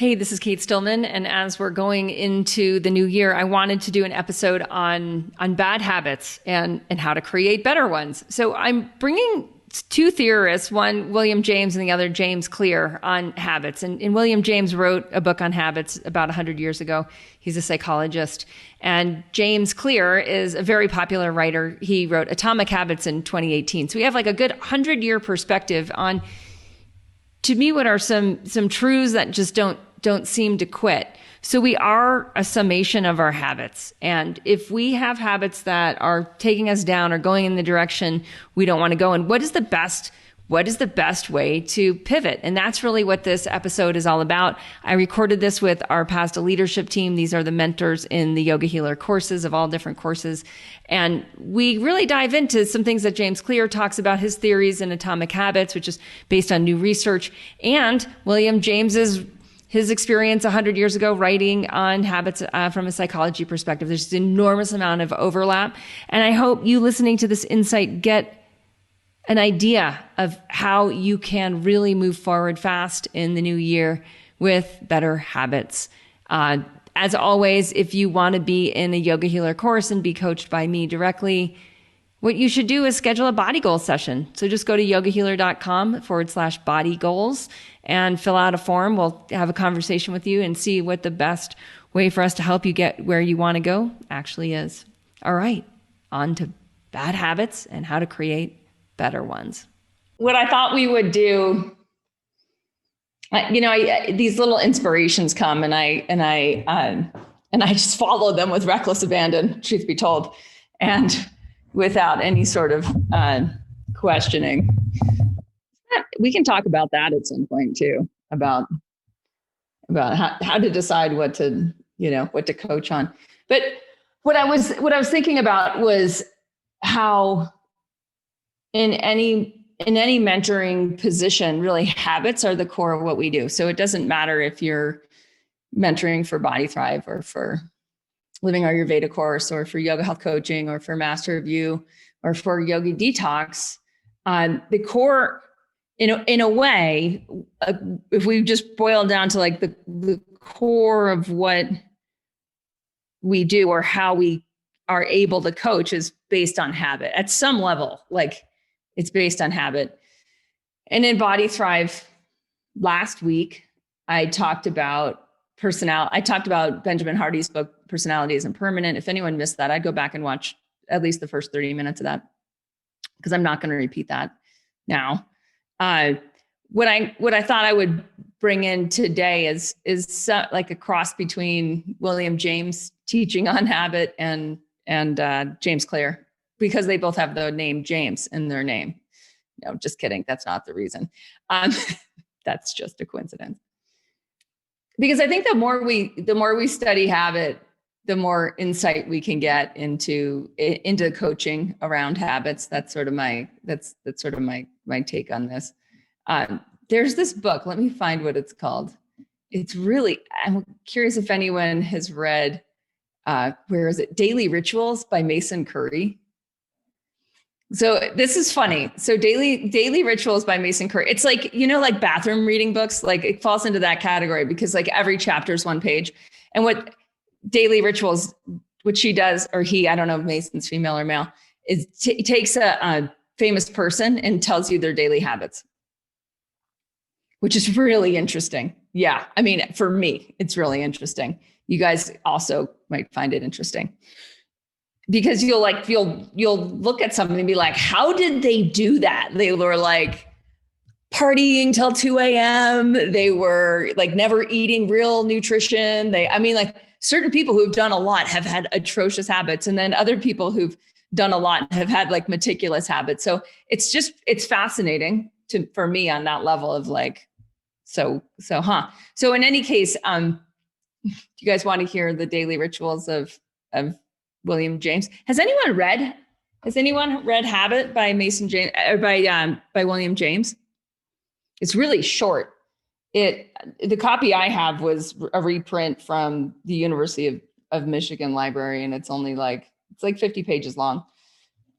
Hey, this is Kate Stillman, and as we're going into the new year, I wanted to do an episode on bad habits and how to create better ones. So I'm bringing two theorists, one William James and the other James Clear, on habits. And William James wrote a book on habits about 100 years ago. He's a psychologist. And James Clear is a very popular writer. He wrote Atomic Habits in 2018. So we have like a good 100-year perspective on, to me, what are some truths that just don't seem to quit. So we are a summation of our habits. And if we have habits that are taking us down or going in the direction we don't want to go, and what is the best way to pivot? And that's really what this episode is all about. I recorded this with our past leadership team. These are the mentors in the Yoga Healer courses, of all different courses. And we really dive into some things that James Clear talks about, his theories in Atomic Habits, which is based on new research, and William James's his experience 100 years ago writing on habits from a psychology perspective. There's an enormous amount of overlap. And I hope you listening to this insight get an idea of how you can really move forward fast in the new year with better habits. As always, if you want to be in a Yoga Healer course and be coached by me directly, what you should do is schedule a body goals session. So just go to yogahealer.com/body goals and fill out a form. We'll have a conversation with you and see what the best way for us to help you get where you want to go actually is. All right, on to bad habits and how to create better ones. What I thought we would do, these little inspirations come and I just follow them with reckless abandon, truth be told, and without any sort of questioning. We can talk about that at some point too, about how to decide what to coach on. But what I was thinking about was how in any mentoring position, really habits are the core of what we do. So it doesn't matter if you're mentoring for Body Thrive or for Living Ayurveda course or for yoga health coaching or for Master of You or for Yogi Detox. The core, in a way, if we just boil down to like the core of what we do or how we are able to coach is based on habit at some level. Like it's based on habit. And in Body Thrive last week, I talked about Benjamin Hardy's book, Personality Isn't Permanent. If anyone missed that, I'd go back and watch at least the first 30 minutes of that, because I'm not going to repeat that now. What I thought I would bring in today is like a cross between William James teaching on habit and James Clear, because they both have the name James in their name. No, just kidding. That's not the reason. That's just a coincidence. Because I think the more we study habit, the more insight we can get into coaching around habits. That's sort of my take on this. There's this book. Let me find what it's called. I'm curious if anyone has read, where is it? Daily Rituals by Mason Curry. So this is funny. So Daily Rituals by Mason Curry. It's like, like bathroom reading books, like it falls into that category because like every chapter is one page. And what Daily Rituals, what she does, or he, I don't know if Mason's female or male, is takes a famous person and tells you their daily habits, which is really interesting. Yeah. I mean, for me, it's really interesting. You guys also might find it interesting. Because you'll look at something and be like, how did they do that? They were like partying till 2 a.m. They were like never eating real nutrition. Like certain people who've done a lot have had atrocious habits. And then other people who've done a lot have had like meticulous habits. So it's fascinating for me on that level of like, So in any case, do you guys want to hear the daily rituals of William James? Has anyone read Habit by Mason James or by William James? It's really short. The copy I have was a reprint from the University of Michigan library, and it's only like 50 pages long.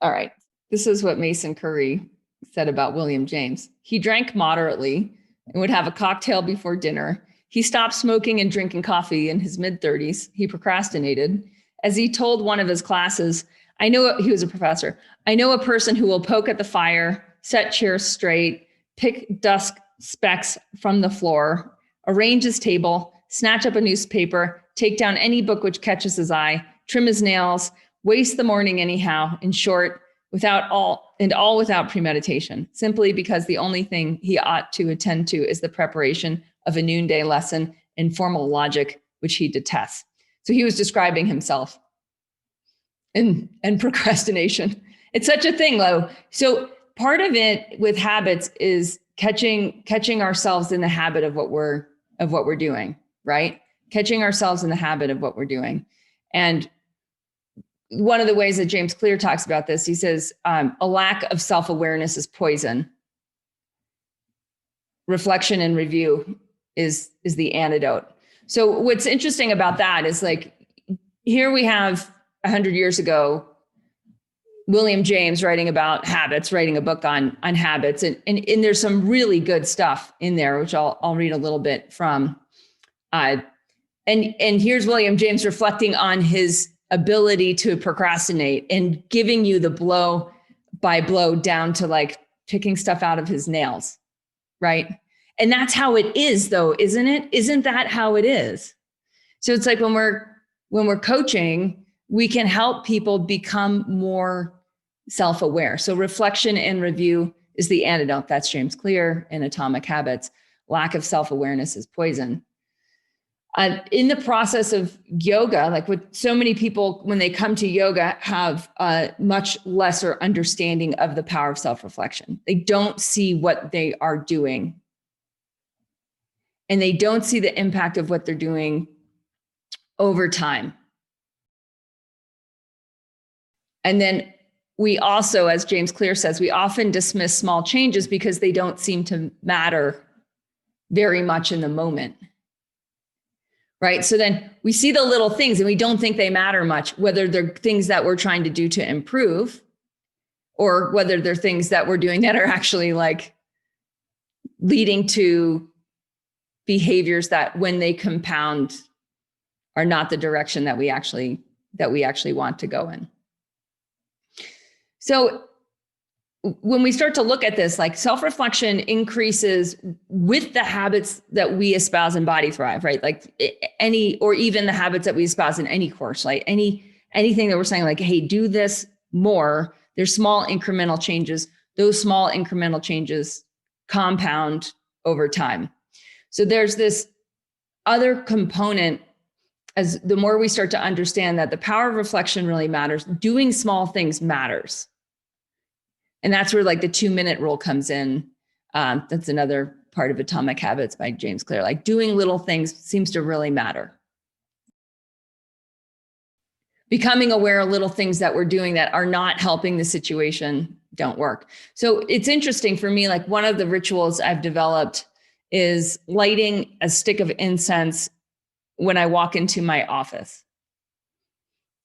All right. This is what Mason Curry said about William James. He drank moderately and would have a cocktail before dinner. He stopped smoking and drinking coffee in his mid-30s. He procrastinated. As he told one of his classes, he was a professor. I know a person who will poke at the fire, set chairs straight, pick dust specks from the floor, arrange his table, snatch up a newspaper, take down any book which catches his eye, trim his nails, waste the morning anyhow, in short, all without premeditation, simply because the only thing he ought to attend to is the preparation of a noonday lesson in formal logic, which he detests. So he was describing himself and procrastination. It's such a thing, though. So part of it with habits is catching ourselves in the habit of what we're doing, right? Catching ourselves in the habit of what we're doing. And one of the ways that James Clear talks about this, he says, a lack of self-awareness is poison. Reflection and review is the antidote. So what's interesting about that is, like, here we have 100 years ago, William James writing about habits, writing a book on habits. And there's some really good stuff in there, which I'll read a little bit from. And here's William James reflecting on his ability to procrastinate and giving you the blow by blow down to, like, picking stuff out of his nails, right? And that's how it is, though, isn't it? Isn't that how it is? So it's like when we're coaching, we can help people become more self-aware. So reflection and review is the antidote. That's James Clear in Atomic Habits. Lack of self-awareness is poison. In the process of yoga, like with so many people, when they come to yoga, have a much lesser understanding of the power of self-reflection. They don't see what they are doing. And they don't see the impact of what they're doing over time. And then we also, as James Clear says, we often dismiss small changes because they don't seem to matter very much in the moment. Right? So then we see the little things and we don't think they matter much, whether they're things that we're trying to do to improve or whether they're things that we're doing that are actually, like, leading to behaviors that, when they compound, are not the direction that we actually want to go in. So when we start to look at this, like, self-reflection increases with the habits that we espouse in Body Thrive, right? Like or even the habits that we espouse in any course, like anything that we're saying, like, hey, do this more. There's small incremental changes. Those small incremental changes compound over time. So there's this other component, as the more we start to understand that the power of reflection really matters, doing small things matters. And that's where, like, the 2-minute rule comes in. That's another part of Atomic Habits by James Clear. Like, doing little things seems to really matter. Becoming aware of little things that we're doing that are not helping the situation don't work. So it's interesting for me, like, one of the rituals I've developed is lighting a stick of incense when I walk into my office.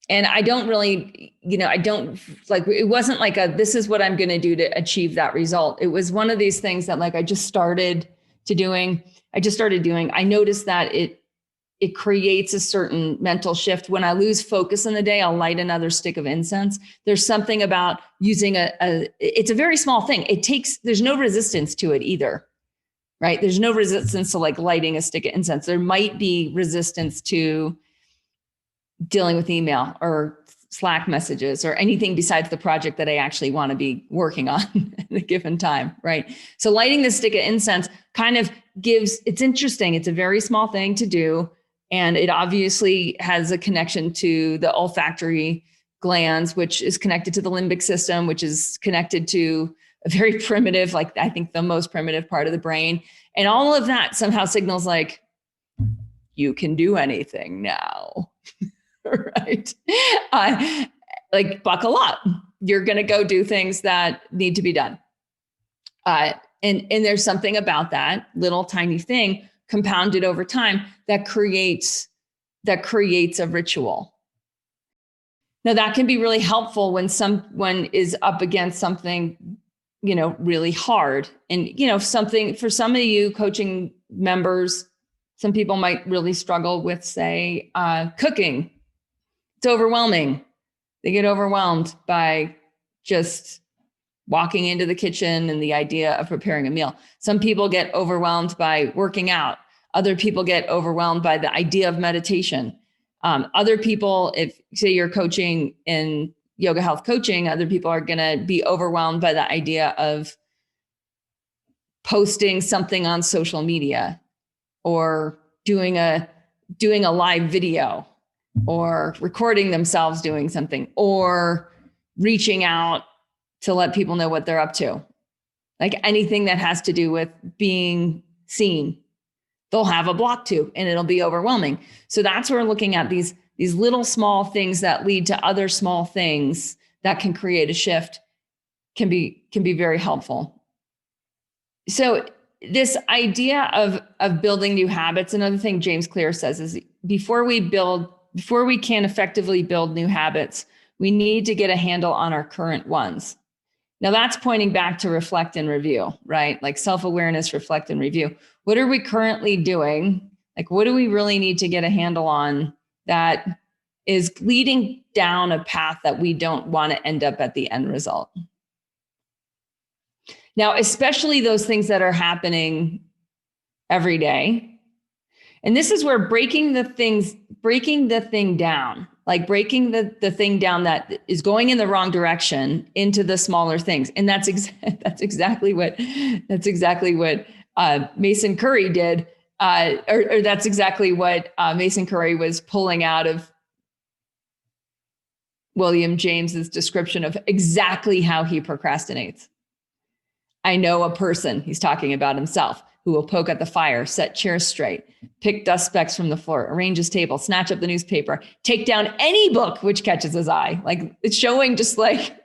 And I don't really, it wasn't like this is what I'm going to do to achieve that result. It was one of these things that, like, I just started doing. I noticed that it creates a certain mental shift. When I lose focus in the day, I'll light another stick of incense. There's something about using it's a very small thing. There's no resistance to it either, right? There's no resistance to, like, lighting a stick of incense. There might be resistance to dealing with email or Slack messages or anything besides the project that I actually want to be working on at a given time, right? So lighting the stick of incense kind of it's interesting. It's a very small thing to do. And it obviously has a connection to the olfactory glands, which is connected to the limbic system, which is connected to a very primitive, like, I think the most primitive part of the brain. And all of that somehow signals, like, you can do anything now. Right? Like, buckle up. You're going to go do things that need to be done. And there's something about that little tiny thing compounded over time that creates a ritual. Now, that can be really helpful when someone is up against something, really hard. And, something for some of you coaching members, Some people might really struggle with, say, cooking. It's overwhelming. They get overwhelmed by just walking into the kitchen and the idea of preparing a meal. Some people get overwhelmed by working out. Other people get overwhelmed by the idea of meditation. Other people, if say you're coaching in yoga health coaching, other people are going to be overwhelmed by the idea of posting something on social media, or doing a live video, or recording themselves doing something, or reaching out to let people know what they're up to. Like anything that has to do with being seen, they'll have a block to, and it'll be overwhelming. So that's where we're looking at these little small things that lead to other small things that can create a shift can be very helpful. So this idea of building new habits, another thing James Clear says is before we can effectively build new habits, we need to get a handle on our current ones. Now that's pointing back to reflect and review, right? Like self-awareness, reflect and review. What are we currently doing? Like, what do we really need to get a handle on that is leading down a path that we don't want to end up at the end result? Now, especially those things that are happening every day. And this is where breaking the thing down, like breaking the thing down that is going in the wrong direction into the smaller things. And that's exactly what Mason Curry did. Or that's exactly what Mason Curry was pulling out of William James's description of exactly how he procrastinates. I know a person, he's talking about himself, who will poke at the fire, set chairs straight, pick dust specks from the floor, arrange his table, snatch up the newspaper, take down any book which catches his eye. Like, it's showing just like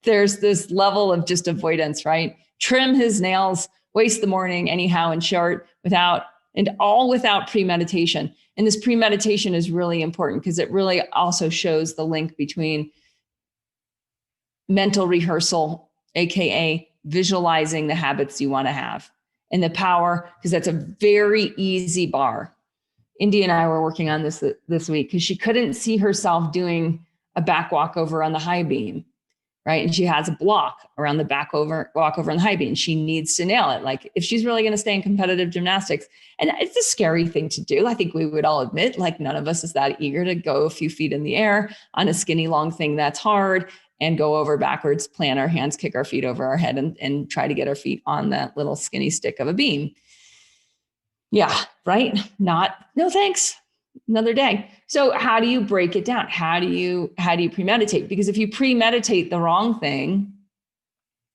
there's this level of just avoidance, right? Trim his nails, waste the morning anyhow in short, without premeditation. And this premeditation is really important because it really also shows the link between mental rehearsal, AKA visualizing the habits you want to have, and the power, because that's a very easy bar. Indy and I were working on this week because she couldn't see herself doing a back walkover on the high beam, right? And she has a block around the walkover on the high beam. She needs to nail it. Like, if she's really going to stay in competitive gymnastics, and it's a scary thing to do. I think we would all admit, like, none of us is that eager to go a few feet in the air on a skinny long thing that's hard and go over backwards, plant our hands, kick our feet over our head, and try to get our feet on that little skinny stick of a beam. Yeah, right? No thanks. Another day. So how do you break it down? How do you premeditate? Because if you premeditate the wrong thing,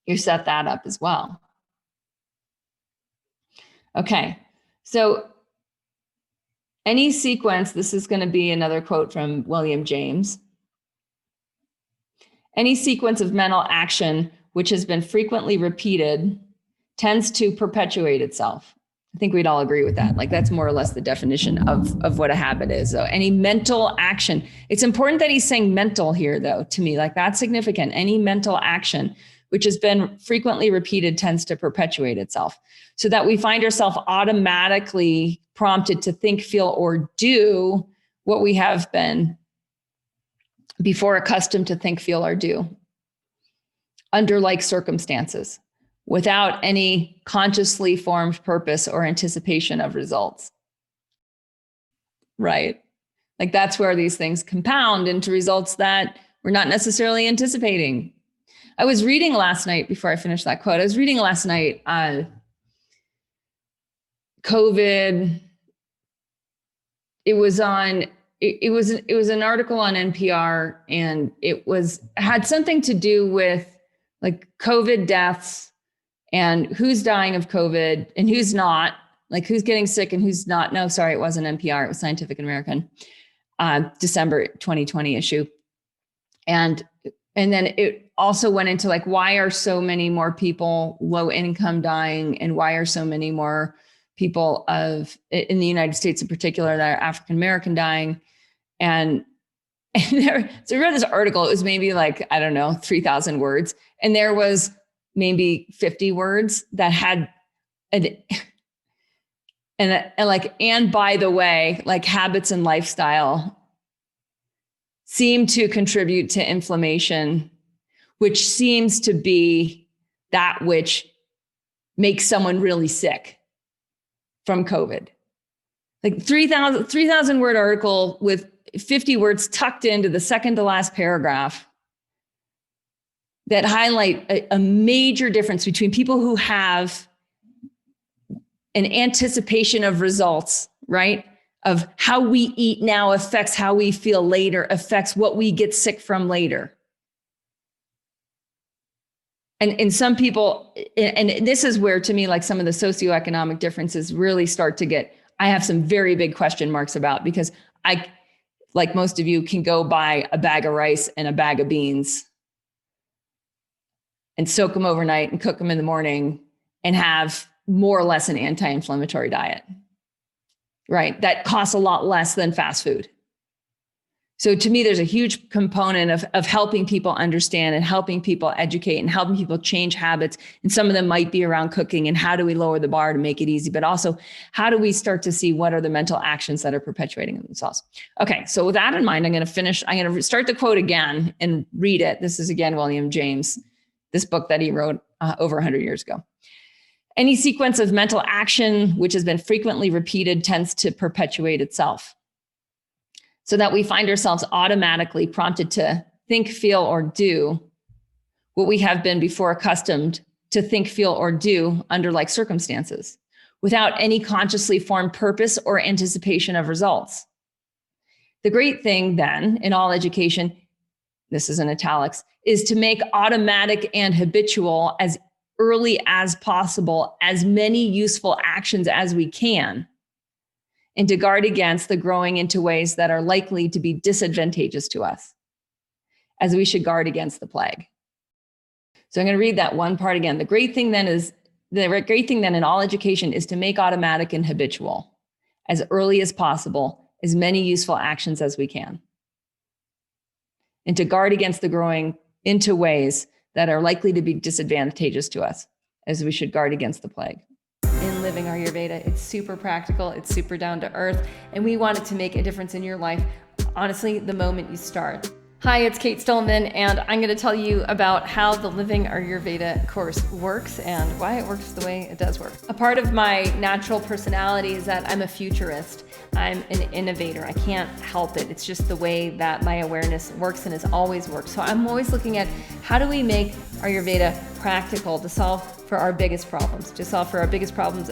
you set that up as well. Okay. So any sequence, this is going to be another quote from William James. Any sequence of mental action which has been frequently repeated tends to perpetuate itself. I think we'd all agree with that. Like, that's more or less the definition of what a habit is. So any mental action, it's important that he's saying mental here, though, to me, like, that's significant. Any mental action which has been frequently repeated tends to perpetuate itself, so that we find ourselves automatically prompted to think, feel, or do what we have been before accustomed to think, feel, or do under like circumstances, without any consciously formed purpose or anticipation of results. Right? Like, that's where these things compound into results that we're not necessarily anticipating. I was reading last night, before I finished that quote, COVID. It was an article on NPR, and it had something to do with like COVID deaths and who's dying of COVID and who's not, like who's getting sick and who's not. No, sorry, it wasn't NPR. It was Scientific American, December 2020 issue. And then it also went into like, why are so many more people low income dying, and why are so many more people in the United States in particular that are African American dying? So I read this article. It was maybe like, I don't know, 3,000 words. And there was maybe 50 words that had And by the way, like habits and lifestyle seem to contribute to inflammation, which seems to be that which makes someone really sick from COVID. Like 3,000 word article with 50 words tucked into the second to last paragraph that highlight a major difference between people who have an anticipation of results, right? Of how we eat now affects how we feel later, affects what we get sick from later. And some people, and this is where, to me, like some of the socioeconomic differences really start to get, I have some very big question marks about, because I, like most of you, can go buy a bag of rice and a bag of beans and soak them overnight and cook them in the morning and have more or less an anti-inflammatory diet, right? That costs a lot less than fast food. So to me, there's a huge component of helping people understand and helping people educate and helping people change habits. And some of them might be around cooking and how do we lower the bar to make it easy, but also how do we start to see what are the mental actions that are perpetuating themselves? Okay, so with that in mind, I'm going to start the quote again and read it. This is again, William James, this book that he wrote over 100 years ago. Any sequence of mental action which has been frequently repeated tends to perpetuate itself, so that we find ourselves automatically prompted to think, feel, or do what we have been before accustomed to think, feel, or do under like circumstances, without any consciously formed purpose or anticipation of results. The great thing then in all education, this is in italics, is to make automatic and habitual as early as possible as many useful actions as we can, and to guard against the growing into ways that are likely to be disadvantageous to us, as we should guard against the plague. So I'm going to read that one part again. The great thing then in all education is to make automatic and habitual as early as possible as many useful actions as we can, and to guard against the growing into ways that are likely to be disadvantageous to us, as we should guard against the plague. In Living Ayurveda, it's super practical, it's super down to earth, and we want it to make a difference in your life, honestly, the moment you start. Hi, it's Kate Stolman, and I'm going to tell you about how the Living Ayurveda course works and why it works the way it does work. A part of my natural personality is that I'm a futurist. I'm an innovator. I can't help it. It's just the way that my awareness works and has always worked. So I'm always looking at how do we make Ayurveda practical to solve for our biggest problems,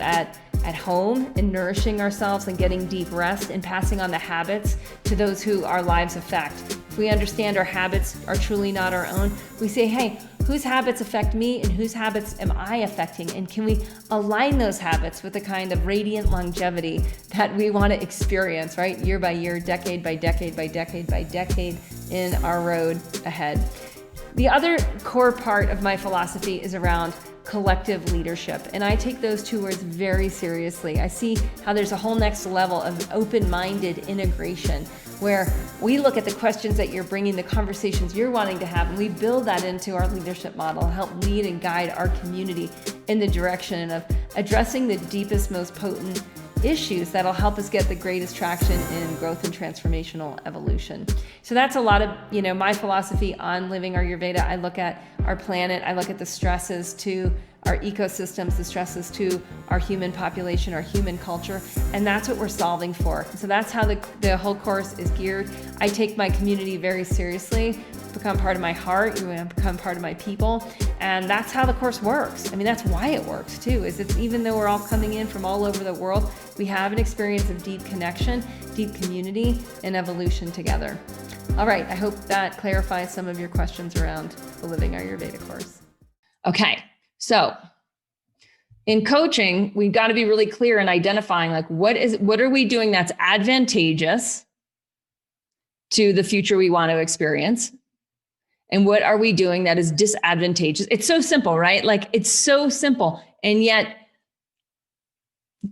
at home and nourishing ourselves and getting deep rest and passing on the habits to those who our lives affect. If we understand our habits are truly not our own, we say, hey, whose habits affect me and whose habits am I affecting? And can we align those habits with the kind of radiant longevity that we want to experience, right? Year by year, decade by decade by decade by decade in our road ahead. The other core part of my philosophy is around collective leadership, and I take those two words very seriously. I see how there's a whole next level of open-minded integration where we look at the questions that you're bringing, the conversations you're wanting to have, and we build that into our leadership model, help lead and guide our community in the direction of addressing the deepest, most potent issues that'll help us get the greatest traction in growth and transformational evolution. So that's a lot of, my philosophy on Living Ayurveda. I look at our planet, I look at the stresses to our ecosystems, the stresses to our human population, our human culture, and that's what we're solving for. So that's how the whole course is geared. I take my community very seriously, become part of my heart, you want to become part of my people, and that's how the course works. I mean, that's why it works too, is it's even though we're all coming in from all over the world, we have an experience of deep connection, deep community, and evolution together. All right, I hope that clarifies some of your questions around the Living Ayurveda course. Okay, so in coaching, we've got to be really clear in identifying what are we doing that's advantageous to the future we want to experience? And what are we doing that is disadvantageous? It's so simple, right? It's so simple. And yet,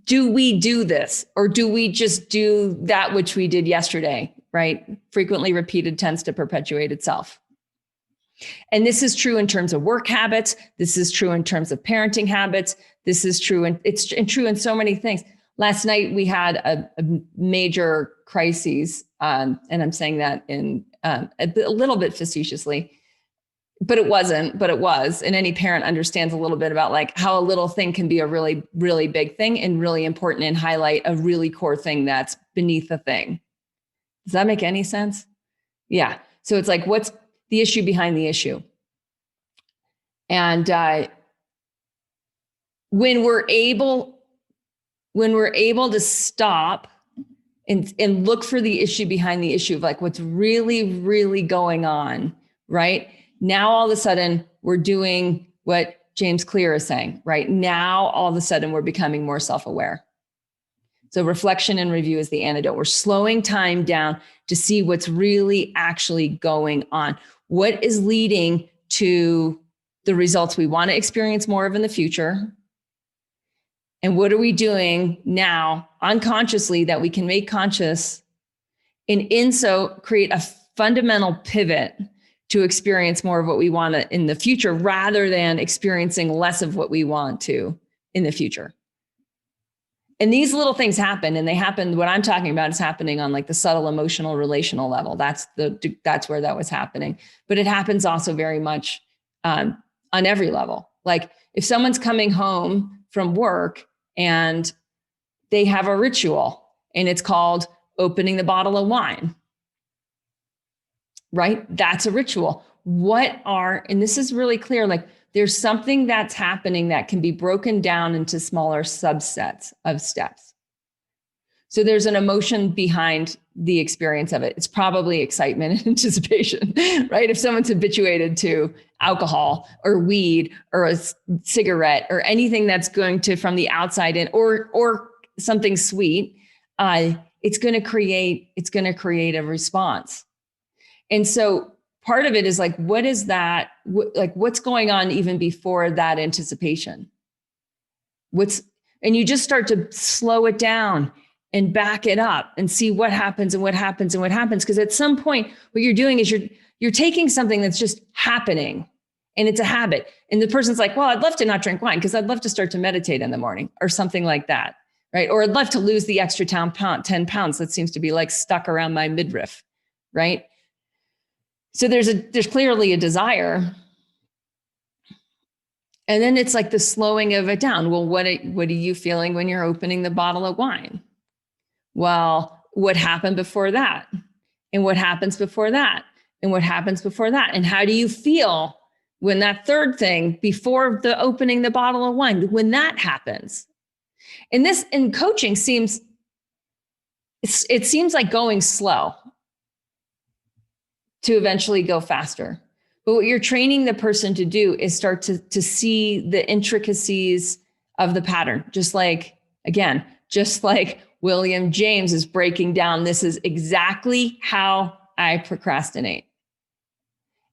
do we do this, or do we just do that which we did yesterday, right? Frequently repeated tends to perpetuate itself. And this is true in terms of work habits. This is true in terms of parenting habits. This is true, and it's true in so many things. last night we had a major crisis, and I'm saying that in a little bit facetiously, but it wasn't, but it was. And any parent understands a little bit about like how a little thing can be a really, really big thing and really important and highlight a really core thing that's beneath the thing. Does that make any sense? Yeah. So it's like, what's the issue behind the issue? And when we're able to stop and look for the issue behind the issue of like what's really, really going on, right? Now, all of a sudden, we're doing what James Clear is saying, right? Now, all of a sudden, we're becoming more self-aware. So reflection and review is the antidote. We're slowing time down to see what's really actually going on. What is leading to the results we want to experience more of in the future? And what are we doing now unconsciously that we can make conscious, and in so create a fundamental pivot to experience more of what we want in the future rather than experiencing less of what we want to in the future. And these little things happen, and they happen, what I'm talking about is happening on like the subtle emotional relational level. That's where that was happening. But it happens also very much on every level. Like if someone's coming home from work and they have a ritual and it's called opening the bottle of wine, right? That's a ritual. And this is really clear, like there's something that's happening that can be broken down into smaller subsets of steps. So there's an emotion behind the experience of it. It's probably excitement and anticipation, right? If someone's habituated to alcohol or weed or a cigarette or anything that's going to from the outside in, or something sweet, it's going to create a response. And so part of it is like, what is that? What's going on even before that anticipation? And you just start to slow it down and back it up and see what happens and what happens and what happens. Because at some point, what you're doing is you're taking something that's just happening and it's a habit. And the person's like, well, I'd love to not drink wine because I'd love to start to meditate in the morning or something like that, right? Or I'd love to lose the extra 10 pounds that seems to be like stuck around my midriff, right? So there's clearly a desire. And then it's like the slowing of it down. Well, what are you feeling when you're opening the bottle of wine? Well, what happened before that? And what happens before that? And what happens before that? And how do you feel when that third thing before the opening the bottle of wine, when that happens? And this in coaching seems like going slow to eventually go faster. But what you're training the person to do is start to see the intricacies of the pattern. Just like William James is breaking down, this is exactly how I procrastinate.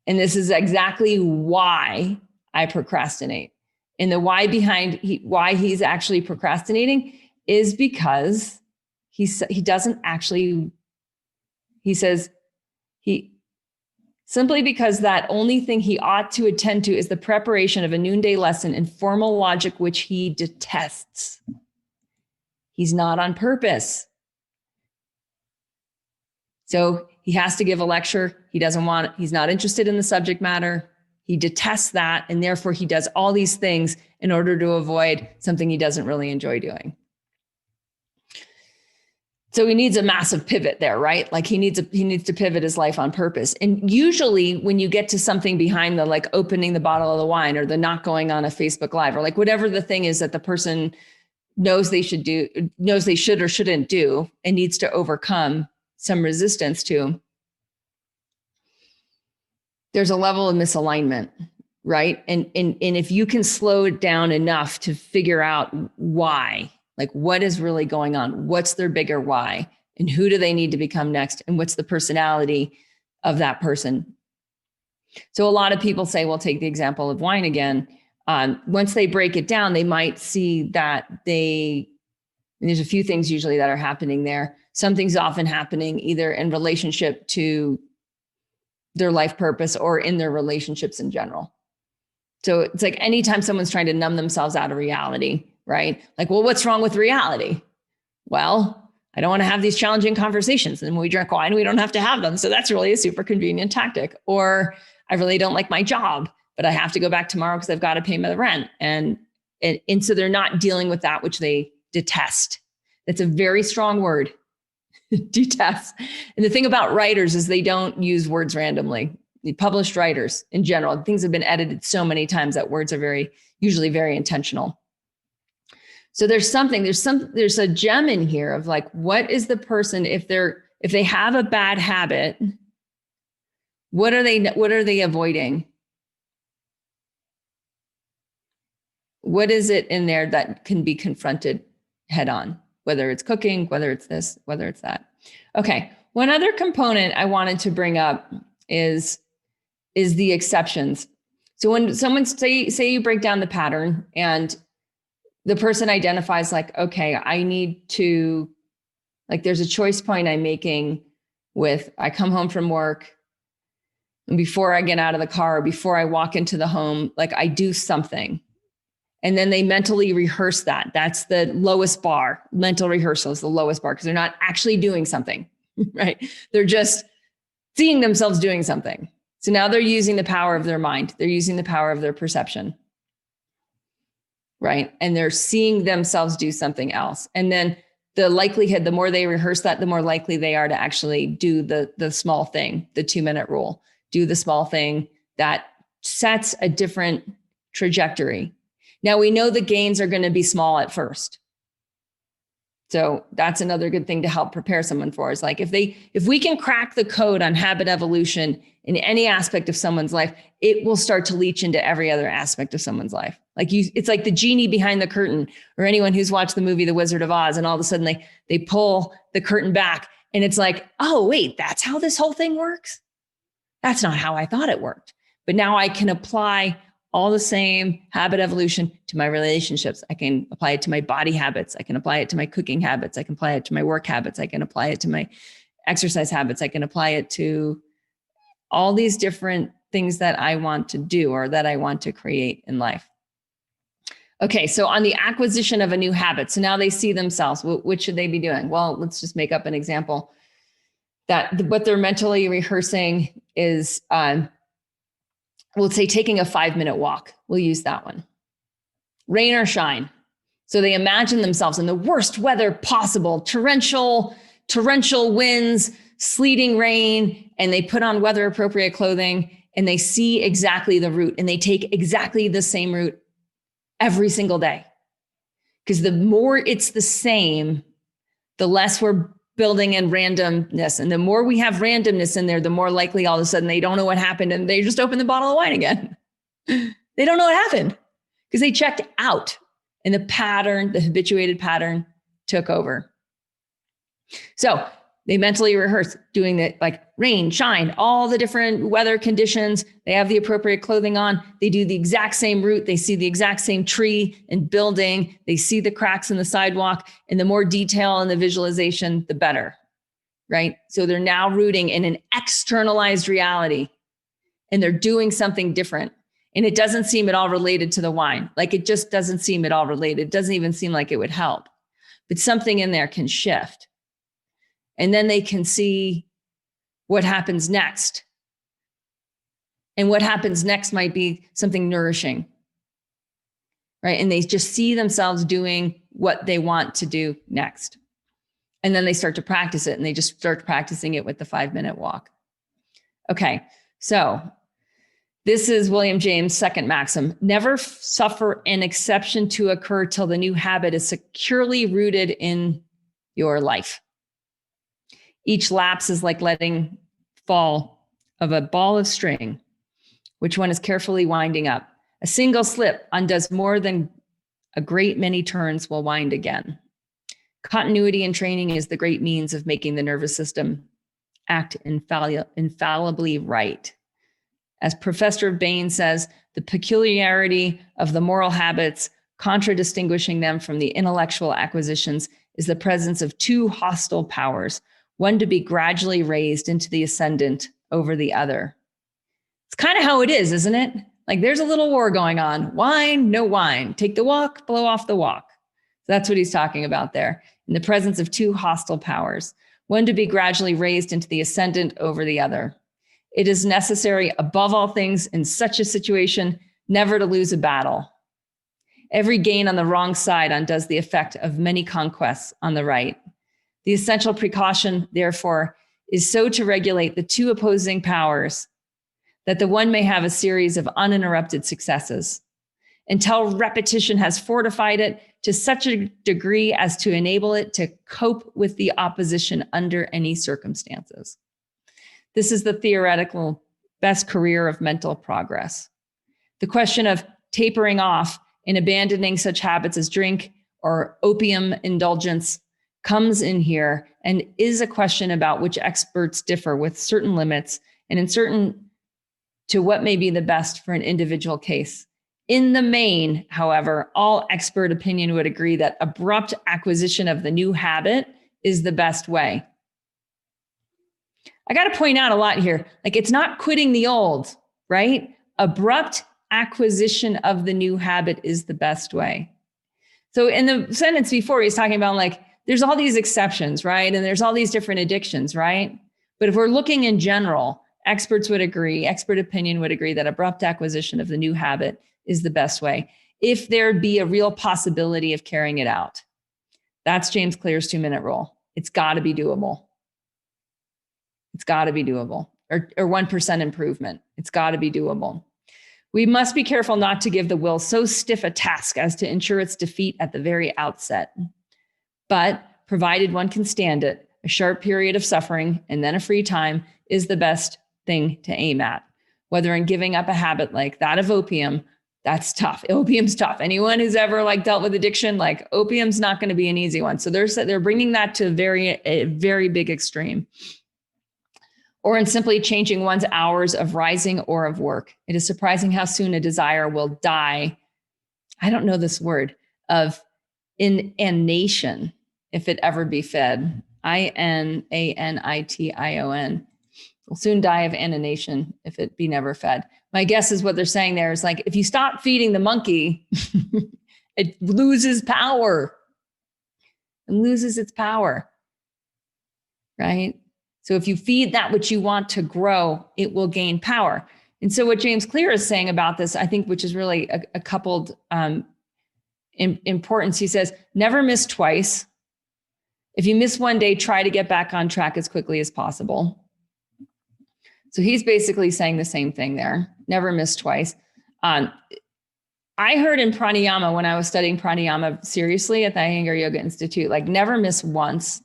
And this is exactly why I procrastinate. And the why behind why he's actually procrastinating is because he simply because that only thing he ought to attend to is the preparation of a noonday lesson in formal logic, which he detests. He's not on purpose. So he has to give a lecture. He doesn't want it. He's not interested in the subject matter. He detests that. And therefore he does all these things in order to avoid something he doesn't really enjoy doing. So he needs a massive pivot there, right? Like he needs to pivot his life on purpose. And usually when you get to something behind the like opening the bottle of the wine or the not going on a Facebook Live or like whatever the thing is that the person knows they should or shouldn't do and needs to overcome some resistance to, there's a level of misalignment, right? And if you can slow it down enough to figure out why, like what is really going on, what's their bigger why, and who do they need to become next, and what's the personality of that person. So a lot of people say, well, take the example of wine again. Once they break it down, they might see that and there's a few things usually that are happening there. Something's often happening either in relationship to their life purpose or in their relationships in general. So it's like anytime someone's trying to numb themselves out of reality, right? Like, well, what's wrong with reality? Well, I don't want to have these challenging conversations. And when we drink wine, we don't have to have them. So that's really a super convenient tactic. Or I really don't like my job, but I have to go back tomorrow because I've got to pay my rent. And so they're not dealing with that which they detest. That's a very strong word, detest. And the thing about writers is they don't use words randomly. The published writers in general, things have been edited so many times that words are usually very intentional. So there's a gem in here of like, what is the person, if they have a bad habit, what are they avoiding? What is it in there that can be confronted head on, whether it's cooking, whether it's this, whether it's that. Okay. One other component I wanted to bring up is the exceptions. So when someone say you break down the pattern and the person identifies like, okay, I need to, like, there's a choice point I'm making with, I come home from work and before I get out of the car, before I walk into the home, like I do something. And then they mentally rehearse that. That's the lowest bar. Mental rehearsal is the lowest bar because they're not actually doing something, right? They're just seeing themselves doing something. So now they're using the power of their mind. They're using the power of their perception, right? And they're seeing themselves do something else. And then the likelihood, the more they rehearse that, the more likely they are to actually do the small thing, the 2-minute rule, do the small thing that sets a different trajectory. Now we know the gains are going to be small at first. So that's another good thing to help prepare someone for is like, if we can crack the code on habit evolution in any aspect of someone's life, it will start to leach into every other aspect of someone's life. It's like the genie behind the curtain, or anyone who's watched the movie The Wizard of Oz, and all of a sudden they pull the curtain back and it's like, oh, wait, that's how this whole thing works? That's not how I thought it worked. But now I can apply all the same habit evolution to my relationships. I can apply it to my body habits. I can apply it to my cooking habits. I can apply it to my work habits. I can apply it to my exercise habits. I can apply it to all these different things that I want to do or that I want to create in life. Okay, so on the acquisition of a new habit, so now they see themselves, what should they be doing? Well, let's just make up an example that what they're mentally rehearsing is, we'll say taking a 5-minute walk. We'll use that one. Rain or shine. So they imagine themselves in the worst weather possible, torrential winds, sleeting rain, and they put on weather appropriate clothing and they see exactly the route and they take exactly the same route every single day. Because the more it's the same, the less we're building in randomness. And the more we have randomness in there, the more likely all of a sudden they don't know what happened and they just open the bottle of wine again. They don't know what happened because they checked out and the pattern, the habituated pattern took over. So they mentally rehearse doing it like rain, shine, all the different weather conditions. They have the appropriate clothing on. They do the exact same route. They see the exact same tree and building. They see the cracks in the sidewalk. And the more detail in the visualization, the better, right? So they're now rooting in an externalized reality and they're doing something different. And it doesn't seem at all related to the wine. Like it just doesn't seem at all related. It doesn't even seem like it would help, but something in there can shift. And then they can see what happens next. And what happens next might be something nourishing, right? And they just see themselves doing what they want to do next. And then they start to practice it and they just start practicing it with the 5-minute walk. Okay, so this is William James' second maxim. Never suffer an exception to occur till the new habit is securely rooted in your life. Each lapse is like letting fall of a ball of string, which one is carefully winding up. A single slip undoes more than a great many turns will wind again. Continuity in training is the great means of making the nervous system act infallibly right. As Professor Bain says, the peculiarity of the moral habits, contradistinguishing them from the intellectual acquisitions, is the presence of two hostile powers, one to be gradually raised into the ascendant over the other. It's kind of how it is, isn't it? Like there's a little war going on. Wine, no wine. Take the walk, blow off the walk. That's what he's talking about there. In the presence of two hostile powers, one to be gradually raised into the ascendant over the other. It is necessary, above all things, in such a situation, never to lose a battle. Every gain on the wrong side undoes the effect of many conquests on the right. The essential precaution, therefore, is so to regulate the two opposing powers that the one may have a series of uninterrupted successes until repetition has fortified it to such a degree as to enable it to cope with the opposition under any circumstances. This is the theoretical best career of mental progress. The question of tapering off and abandoning such habits as drink or opium indulgence comes in here and is a question about which experts differ with certain limits and in certain to what may be the best for an individual case. In the main, however, all expert opinion would agree that abrupt acquisition of the new habit is the best way. I got to point out a lot here. Like, it's not quitting the old, right? Abrupt acquisition of the new habit is the best way. So in the sentence before, he's talking about like, there's all these exceptions, right? And there's all these different addictions, right? But if we're looking in general, experts would agree, expert opinion would agree that abrupt acquisition of the new habit is the best way if there'd be a real possibility of carrying it out. That's James Clear's 2-minute rule. It's got to be doable. It's got to be doable. Or 1% improvement. It's got to be doable. We must be careful not to give the will so stiff a task as to ensure its defeat at the very outset. But provided one can stand it, a sharp period of suffering and then a free time is the best thing to aim at. Whether in giving up a habit like that of opium, that's tough. Opium's tough. Anyone who's ever like dealt with addiction, like opium's not going to be an easy one. So they're bringing that to a very big extreme. Or in simply changing one's hours of rising or of work. It is surprising how soon a desire will die. I don't know this word, of inanition, if it ever be fed. INANITION. Will soon die of inanition if it be never fed. My guess is what they're saying there is like, if you stop feeding the monkey, it loses power. It loses its power, right? So if you feed that which you want to grow, it will gain power. And so what James Clear is saying about this, I think, which is really a coupled importance, he says, never miss twice. If you miss one day, try to get back on track as quickly as possible. So he's basically saying the same thing there. Never miss twice. I heard in pranayama, when I was studying pranayama seriously at the Iyengar Yoga Institute, like never miss once,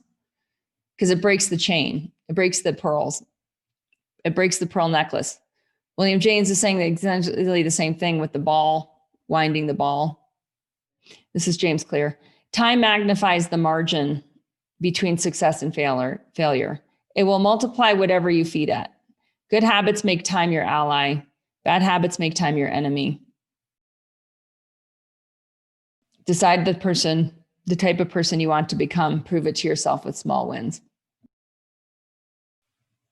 because it breaks the chain. It breaks the pearls. It breaks the pearl necklace. William James is saying exactly the same thing with the ball, winding the ball. This is James Clear. Time magnifies the margin between success and failure. It will multiply whatever you feed at. Good habits make time your ally. Bad habits make time your enemy. Decide the type of person you want to become. Prove it to yourself with small wins.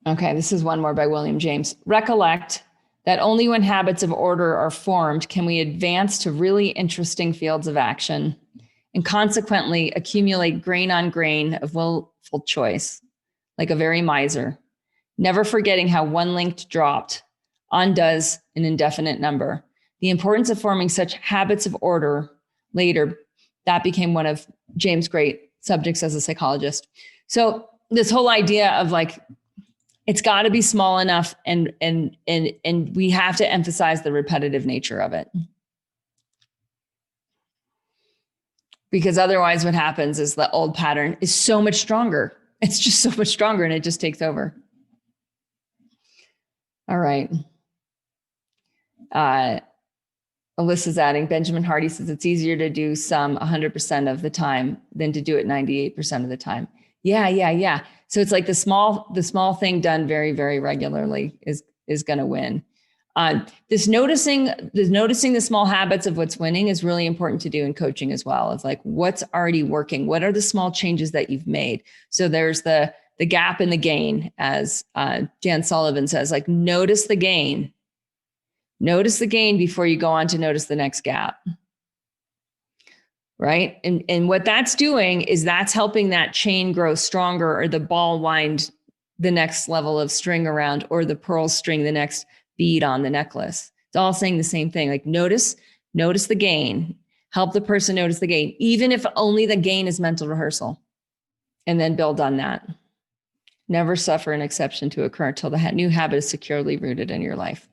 Okay, this is one more by William James. Recollect that only when habits of order are formed can we advance to really interesting fields of action and consequently accumulate grain on grain of willful choice, like a very miser, never forgetting how one link dropped undoes an indefinite number. The importance of forming such habits of order later, that became one of James' great subjects as a psychologist. So this whole idea of like, it's got to be small enough and we have to emphasize the repetitive nature of it. Because otherwise what happens is the old pattern is so much stronger. It's just so much stronger and it just takes over. All right. Alyssa's adding, Benjamin Hardy says it's easier to do some 100% of the time than to do it 98% of the time. Yeah. So it's like the small thing done very, very regularly is going to win. This noticing the small habits of what's winning is really important to do in coaching as well. It's like, what's already working? What are the small changes that you've made? So there's the gap and the gain, as Jan Sullivan says, like, notice the gain. Notice the gain before you go on to notice the next gap. right? And what that's doing is that's helping that chain grow stronger, or the ball wind the next level of string around, or the pearl string the next bead on the necklace. It's all saying the same thing. Like notice the gain, help the person notice the gain, even if only the gain is mental rehearsal, and then build on that. Never suffer an exception to occur until the new habit is securely rooted in your life.